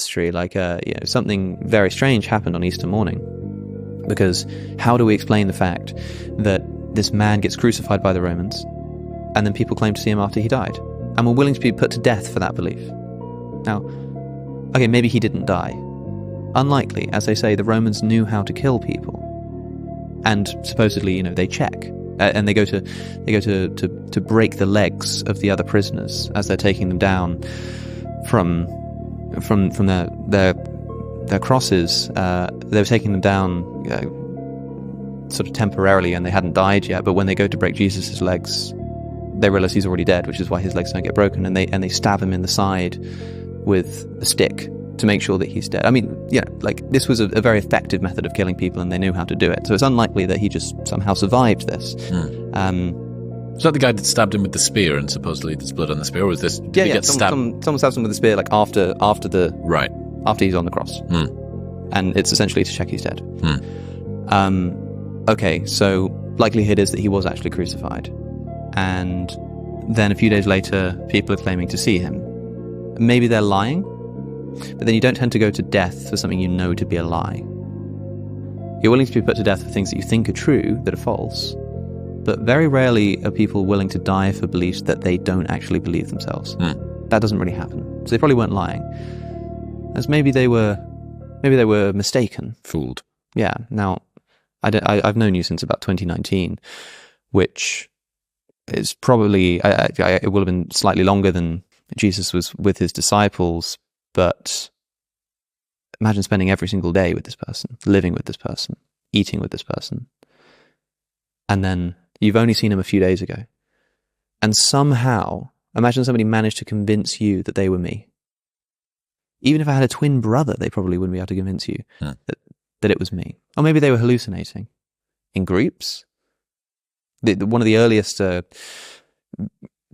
mystery, like something very strange happened on Easter morning. Because how do we explain the fact that this man gets crucified by the Romans, and then people claim to see him after he died, and were willing to be put to death for that belief? Now, okay, maybe he didn't die. Unlikely. As they say, the Romans knew how to kill people, and supposedly, they check, and they go to break the legs of the other prisoners as they're taking them down from their crosses. They were taking them down sort of temporarily, and they hadn't died yet. But when they go to break Jesus' legs, they realize he's already dead, which is why his legs don't get broken, and they stab him in the side with a stick to make sure that he's dead. I mean, this was a very effective method of killing people, and they knew how to do it. So it's unlikely that he just somehow survived this. Was that the guy that stabbed him with the spear, and supposedly there's blood on the spear? Or was this? Did he get stabbed? Someone stabs him with a spear, like after he's on the cross, and it's essentially to check he's dead. Okay, so likelihood is that he was actually crucified, and then a few days later, people are claiming to see him. Maybe they're lying, but then you don't tend to go to death for something you know to be a lie. You're willing to be put to death for things that you think are true, that are false, but very rarely are people willing to die for beliefs that they don't actually believe themselves. That doesn't really happen. So they probably weren't lying. As maybe they were mistaken. Fooled. Yeah. Now, I've known you since about 2019, which is probably, it will have been slightly longer than Jesus was with his disciples, but imagine spending every single day with this person, living with this person, eating with this person, and then you've only seen him a few days ago. And somehow, imagine somebody managed to convince you that they were me. Even if I had a twin brother, they probably wouldn't be able to convince you that it was me. Or maybe they were hallucinating in groups. One of the earliest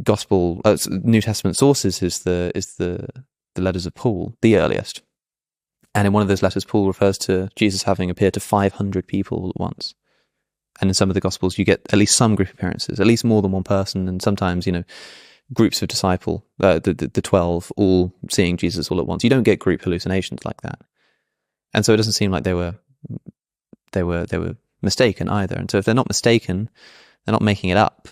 gospel New Testament sources is the letters of Paul, the earliest. And in one of those letters, Paul refers to Jesus having appeared to 500 people all at once. And in some of the Gospels, you get at least some group appearances, at least more than one person, and sometimes, groups of the 12, all seeing Jesus all at once. You don't get group hallucinations like that. And so it doesn't seem like they were mistaken either. And so if they're not mistaken, they're not making it up.